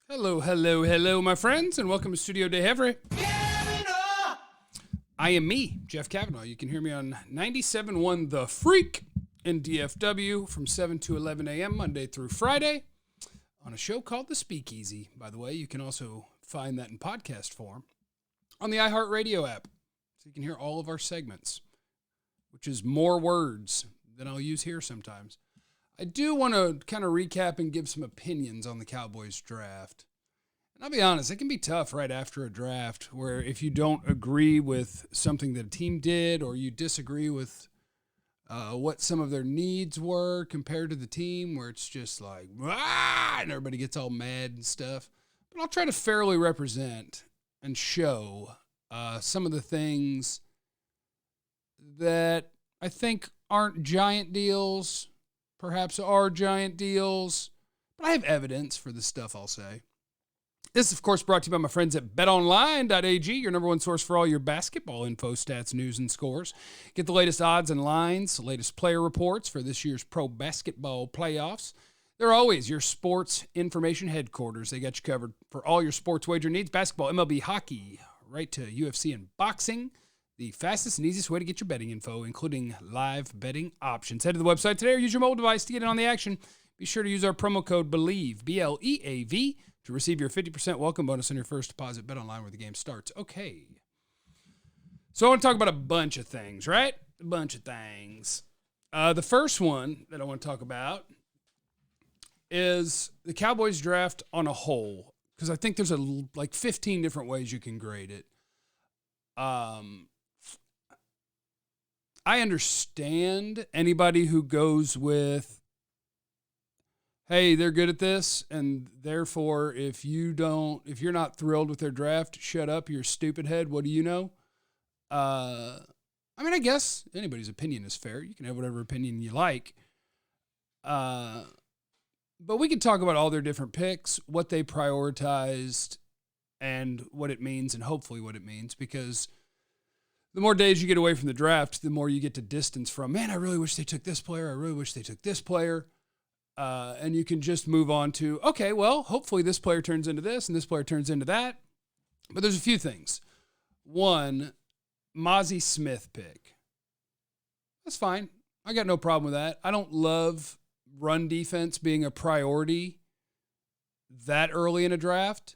Hello, hello, hello, my friends, and welcome to Studio De Hevre. I am me, Jeff Cavanaugh. You can hear me on 97.1 The Freak in DFW from 7 to 11 a.m. Monday through Friday on a show called The Speakeasy. By the way, you can also find that in podcast form on the iHeartRadio app, so you can hear all of our segments, which is more words than I'll use here sometimes. I do want to kind of recap and give some opinions on the Cowboys draft. And I'll be honest, it can be tough right after a draft where if you don't agree with something that a team did or you disagree with what some of their needs were compared to the team, where it's just like, and everybody gets all mad and stuff. But I'll try to fairly represent and show some of the things that I think aren't giant deals, perhaps are giant deals, but I have evidence for the stuff I'll say. This is, of course, brought to you by my friends at betonline.ag, your number one source for all your basketball info, stats, news, and scores. Get the latest odds and lines, the latest player reports for this year's pro basketball playoffs. They're always your sports information headquarters. They got you covered for all your sports wager needs, basketball, MLB, hockey, right to UFC and boxing. The fastest and easiest way to get your betting info, including live betting options. Head to the website today or use your mobile device to get in on the action. Be sure to use our promo code BELIEVE, B-L-E-A-V, to receive your 50% welcome bonus on your first deposit. Bet online where the game starts. Okay. So I want to talk about a bunch of things, right? A bunch of things. The first one that I want to talk about is the Cowboys draft on a whole, because I think there's like 15 different ways you can grade it. I understand anybody who goes with, hey, they're good at this, and therefore if you're not thrilled with their draft, shut up, you're a stupid head. What do you know? I mean, I guess anybody's opinion is fair. You can have whatever opinion you like. But we can talk about all their different picks, what they prioritized, and what it means, and hopefully what it means, because the more days you get away from the draft, the more you get to distance from, man, I really wish they took this player. I really wish they took this player. And you can just move on to, okay, well, hopefully this player turns into this and this player turns into that. But there's a few things. One, Mazi Smith pick. That's fine. I got no problem with that. I don't love run defense being a priority that early in a draft.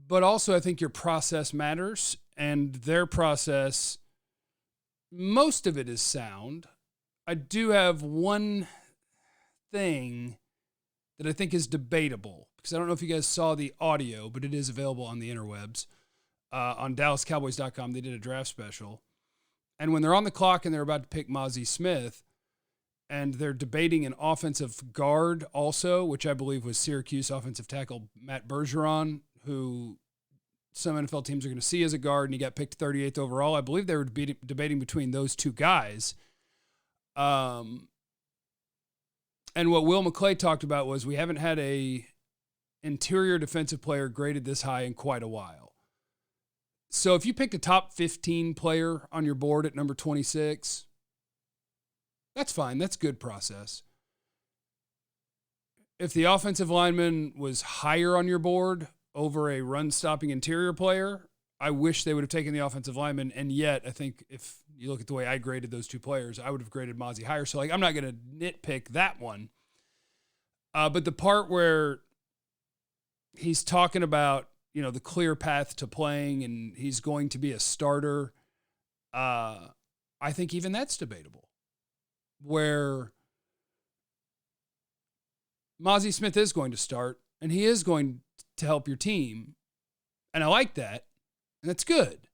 But also I think your process matters. And their process, most of it is sound. I do have one thing that I think is debatable, because I don't know if you guys saw the audio, but it is available on the interwebs. On DallasCowboys.com, they did a draft special. And when they're on the clock and they're about to pick Mazi Smith, and they're debating an offensive guard also, which I believe was Syracuse offensive tackle Matt Bergeron, who some NFL teams are going to see as a guard, and he got picked 38th overall. I believe they were debating between those two guys. And what Will McClay talked about was we haven't had a interior defensive player graded this high in quite a while. So if you picked a top 15 player on your board at number 26, that's fine. That's good process. If the offensive lineman was higher on your board over a run-stopping interior player, I wish they would have taken the offensive lineman, and yet I think if you look at the way I graded those two players, I would have graded Mazi higher. So, I'm not going to nitpick that one. But the part where he's talking about, the clear path to playing and he's going to be a starter, I think even that's debatable. Where Mazi Smith is going to start, and he is going to help your team. And I like that. And that's good.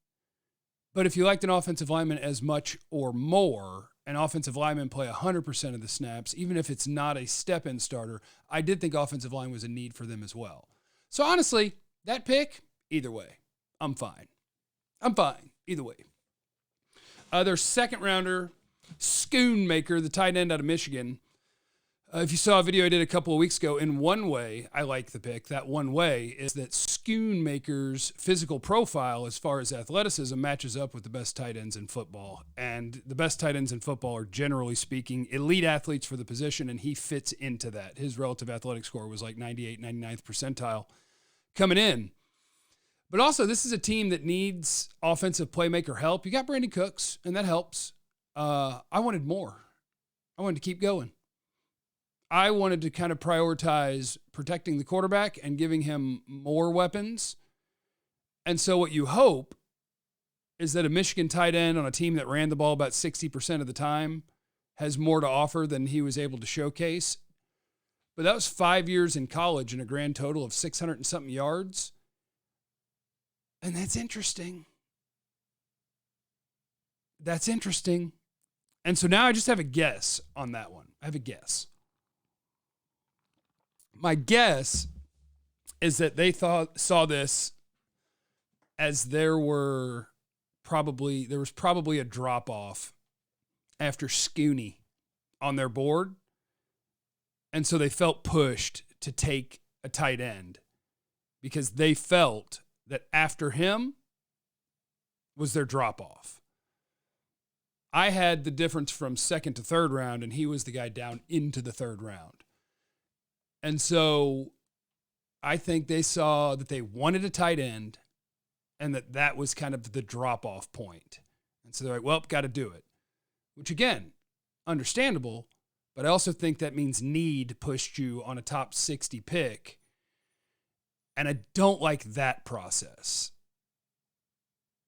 But if you liked an offensive lineman as much or more, and offensive linemen play 100% of the snaps, even if it's not a step-in starter, I did think offensive line was a need for them as well. So honestly, that pick, either way, I'm fine. Either way. Their second rounder, Schoonmaker, the tight end out of Michigan, If you saw a video I did a couple of weeks ago, in one way, I like the pick. That one way is that Schoonmaker's physical profile, as far as athleticism, matches up with the best tight ends in football. And the best tight ends in football are, generally speaking, elite athletes for the position, and he fits into that. His relative athletic score was like 98, 99th percentile coming in. But also, this is a team that needs offensive playmaker help. You got Brandon Cooks, and that helps. I wanted more. I wanted to keep going. I wanted to kind of prioritize protecting the quarterback and giving him more weapons. And so what you hope is that a Michigan tight end on a team that ran the ball about 60% of the time has more to offer than he was able to showcase. But that was 5 years in college and a grand total of 600 and something yards. And that's interesting. That's interesting. And so now I just have a guess on that one. I have a guess. My guess is that they saw this as there was probably a drop-off after Schooney on their board. And so they felt pushed to take a tight end because they felt that after him was their drop-off. I had the difference from second to third round, and he was the guy down into the third round. And so I think they saw that they wanted a tight end and that was kind of the drop-off point. And so they're like, well, got to do it. Which, again, understandable, but I also think that means need pushed you on a top 60 pick. And I don't like that process.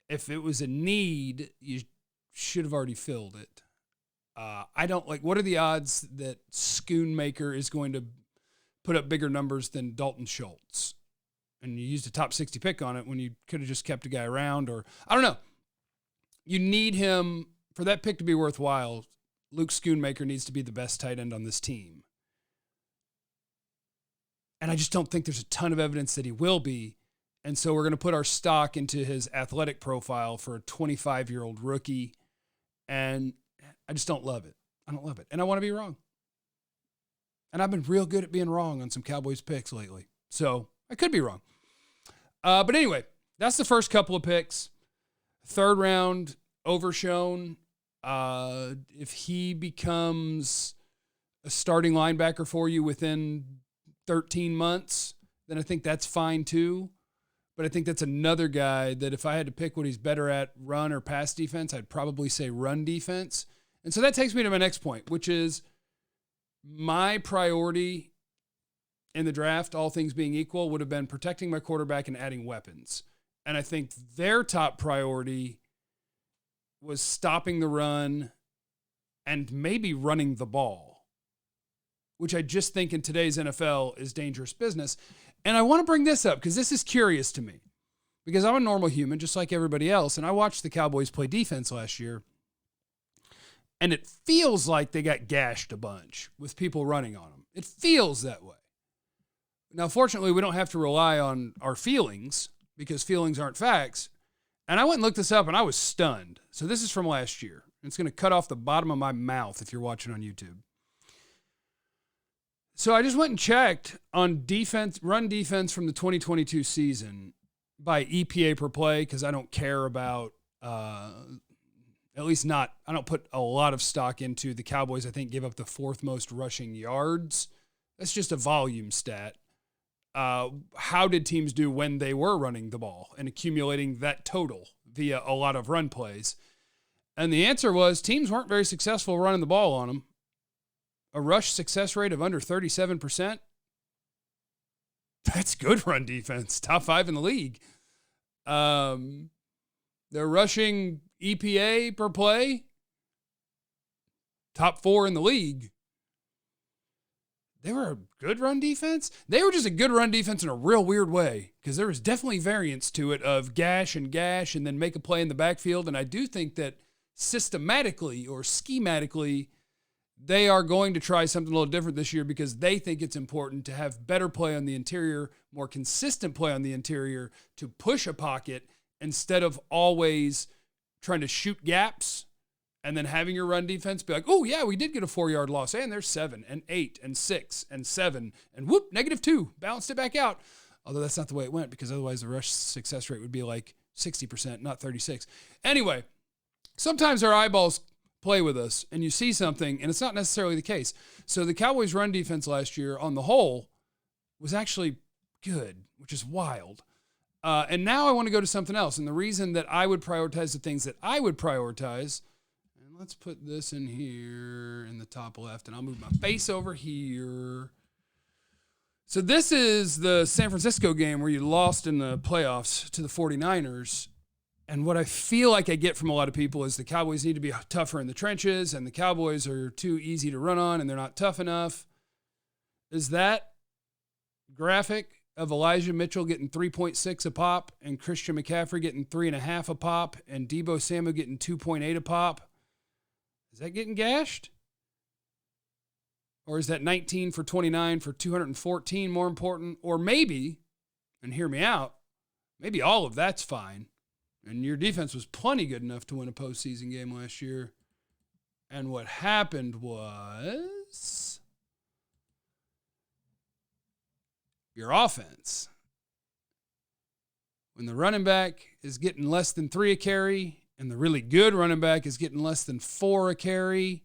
If it was a need, you should have already filled it. I don't like, what are the odds that Schoonmaker is going to put up bigger numbers than Dalton Schultz? And you used a top 60 pick on it when you could have just kept a guy around, or I don't know. You need him for that pick to be worthwhile. Luke Schoonmaker needs to be the best tight end on this team. And I just don't think there's a ton of evidence that he will be. And so we're going to put our stock into his athletic profile for a 25-year-old rookie. And I just don't love it. I don't love it. And I want to be wrong. And I've been real good at being wrong on some Cowboys picks lately. So I could be wrong. But anyway, that's the first couple of picks. Third round, Overshown. If he becomes a starting linebacker for you within 13 months, then I think that's fine too. But I think that's another guy that if I had to pick what he's better at, run or pass defense, I'd probably say run defense. And so that takes me to my next point, which is my priority in the draft, all things being equal, would have been protecting my quarterback and adding weapons. And I think their top priority was stopping the run and maybe running the ball, which I just think in today's NFL is dangerous business. And I want to bring this up because this is curious to me, because I'm a normal human just like everybody else. And I watched the Cowboys play defense last year, and it feels like they got gashed a bunch with people running on them. It feels that way. Now, fortunately, we don't have to rely on our feelings because feelings aren't facts. And I went and looked this up, and I was stunned. So this is from last year. It's going to cut off the bottom of my mouth if you're watching on YouTube. So I just went and checked on defense, run defense from the 2022 season by EPA per play because I don't care about, at least not, I don't put a lot of stock into the Cowboys. I think give up the fourth most rushing yards. That's just a volume stat. How did teams do when they were running the ball and accumulating that total via a lot of run plays? And the answer was teams weren't very successful running the ball on them. A rush success rate of under 37%. That's good run defense. Top 5 in the league. Their rushing EPA per play. Top 4 in the league. They were a good run defense. They were just a good run defense in a real weird way because there was definitely variance to it of gash and then make a play in the backfield. And I do think that systematically or schematically, they are going to try something a little different this year because they think it's important to have better play on the interior, more consistent play on the interior to push a pocket instead of always trying to shoot gaps And then having your run defense be like, oh, yeah, we did get a 4-yard loss. And there's 7 and 8 and 6 and 7 and whoop, -2. Balanced it back out. Although that's not the way it went, because otherwise the rush success rate would be like 60%, not 36. Anyway, sometimes our eyeballs play with us and you see something and it's not necessarily the case. So the Cowboys run defense last year on the whole was actually good, which is wild. And now I want to go to something else. And the reason that I would prioritize the things that I would prioritize, and let's put this in here in the top left, and I'll move my face over here. So this is the San Francisco game where you lost in the playoffs to the 49ers. And what I feel like I get from a lot of people is the Cowboys need to be tougher in the trenches, and the Cowboys are too easy to run on, and they're not tough enough. Is that graphic of Elijah Mitchell getting 3.6 a pop and Christian McCaffrey getting 3.5 a pop and Deebo Samuel getting 2.8 a pop? Is that getting gashed? Or is that 19 for 29 for 214 more important? Or maybe, and hear me out, maybe all of that's fine. And your defense was plenty good enough to win a postseason game last year. And what happened was your offense. When the running back is getting less than 3 a carry and the really good running back is getting less than 4 a carry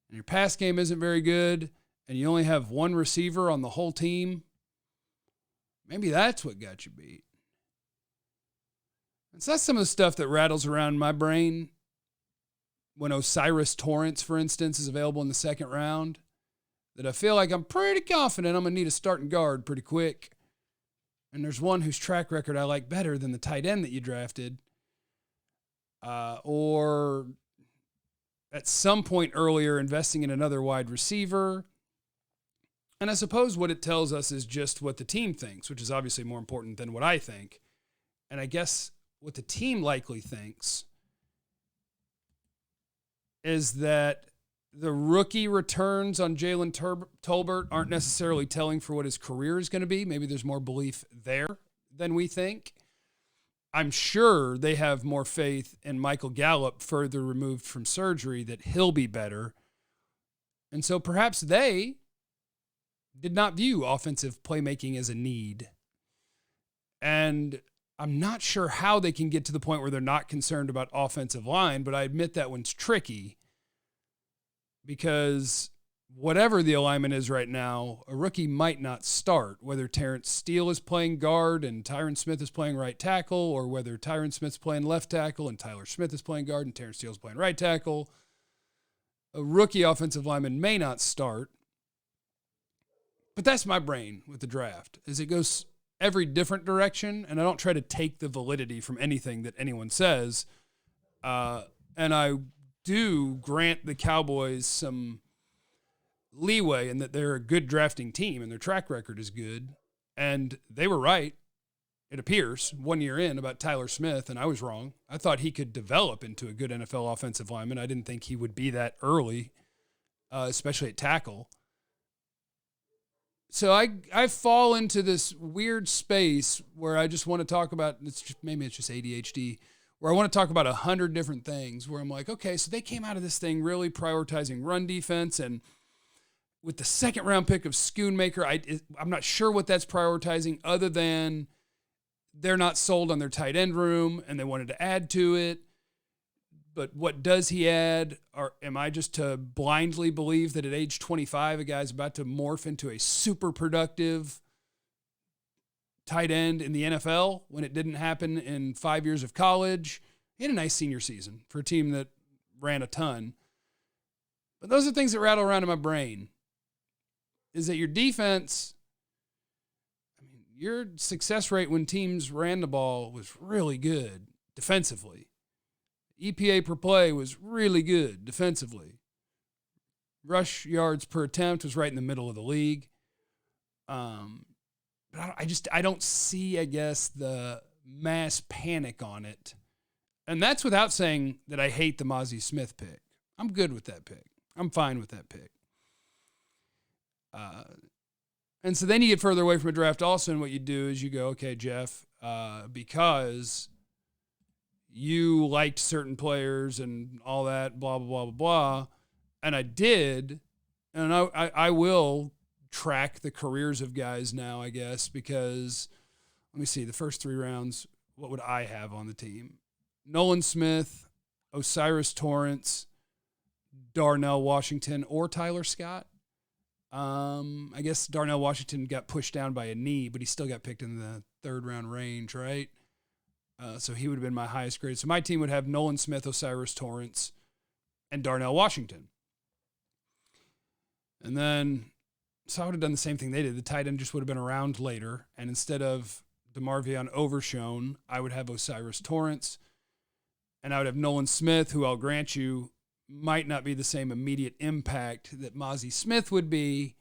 and your pass game isn't very good and you only have one receiver on the whole team, maybe that's what got you beat. And so that's some of the stuff that rattles around my brain when Osiris Torrance, for instance, is available in the second round, that I feel like I'm pretty confident I'm going to need a starting guard pretty quick. And there's one whose track record I like better than the tight end that you drafted. Or at some point earlier, investing in another wide receiver. And I suppose what it tells us is just what the team thinks, which is obviously more important than what I think. And I guess what the team likely thinks is that the rookie returns on Jalen Tolbert aren't necessarily telling for what his career is going to be. Maybe there's more belief there than we think. I'm sure they have more faith in Michael Gallup, further removed from surgery, that he'll be better. And so perhaps they did not view offensive playmaking as a need. And I'm not sure how they can get to the point where they're not concerned about offensive line, but I admit that one's tricky. Because whatever the alignment is right now, a rookie might not start, whether Terrence Steele is playing guard and Tyron Smith is playing right tackle, or whether Tyron Smith's playing left tackle and Tyler Smith is playing guard and Terrence Steele's playing right tackle. A rookie offensive lineman may not start. But that's my brain with the draft, is it goes every different direction, and I don't try to take the validity from anything that anyone says. And I do grant the Cowboys some leeway in that they're a good drafting team and their track record is good. And they were right, it appears, 1 year in about Tyler Smith, and I was wrong. I thought he could develop into a good NFL offensive lineman. I didn't think he would be that early, especially at tackle. So I fall into this weird space where I just want to talk about, maybe it's just ADHD, where I want to talk about 100 different things, where I'm like, okay, so they came out of this thing really prioritizing run defense, and with the second round pick of Schoonmaker, I'm not sure what that's prioritizing other than they're not sold on their tight end room and they wanted to add to it. But what does he add? Or am I just to blindly believe that at age 25, a guy's about to morph into a super productive tight end in the NFL when it didn't happen in 5 years of college? He had a nice senior season for a team that ran a ton. But those are things that rattle around in my brain. Is that your defense, I mean, your success rate when teams ran the ball was really good defensively. EPA per play was really good defensively. Rush yards per attempt was right in the middle of the league. But I don't see, I guess, the mass panic on it. And that's without saying that I hate the Mazi Smith pick. I'm good with that pick. I'm fine with that pick. And so then you get further away from a draft also, and what you do is you go, okay, Jeff, because you liked certain players and all that, blah, blah, blah, blah, blah. And I did. And I will track the careers of guys now, I guess, because let me see, the first 3 rounds, what would I have on the team? Nolan Smith, Osiris Torrance, Darnell Washington, or Tyler Scott. I guess Darnell Washington got pushed down by a knee, but he still got picked in the 3rd round range, right? So he would have been my highest grade. So my team would have Nolan Smith, Osiris Torrance, and Darnell Washington. And then, so I would have done the same thing they did. The tight end just would have been around later. And instead of DeMarvion Overshown, I would have Osiris Torrance. And I would have Nolan Smith, who I'll grant you might not be the same immediate impact that Mazi Smith would be,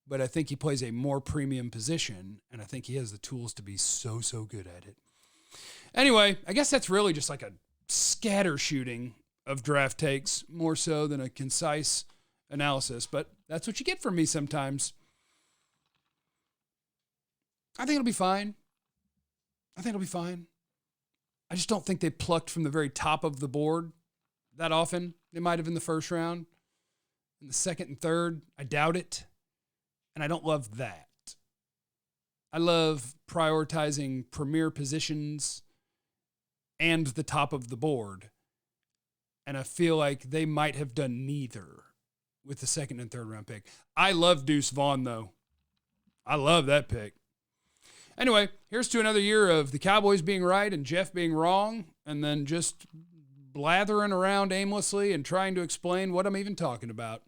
but I think he plays a more premium position, and I think he has the tools to be so good at it. Anyway, I guess that's really just like a scatter shooting of draft takes, more so than a concise analysis, but that's what you get from me sometimes. I think it'll be fine. I just don't think they plucked from the very top of the board that often. They might have in the first round. In the second and third, I doubt it. And I don't love that. I love prioritizing premier positions and the top of the board. And I feel like they might have done neither with the second and third round pick. I love Deuce Vaughn, though. I love that pick. Anyway, here's to another year of the Cowboys being right and Jeff being wrong, and then just blathering around aimlessly and trying to explain what I'm even talking about.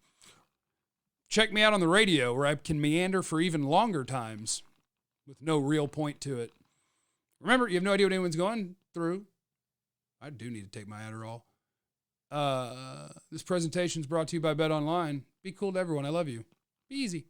Check me out on the radio, where I can meander for even longer times with no real point to it. Remember, you have no idea what anyone's going through. I do need to take my Adderall. This presentation is brought to you by Bet Online. Be cool to everyone. I love you. Be easy.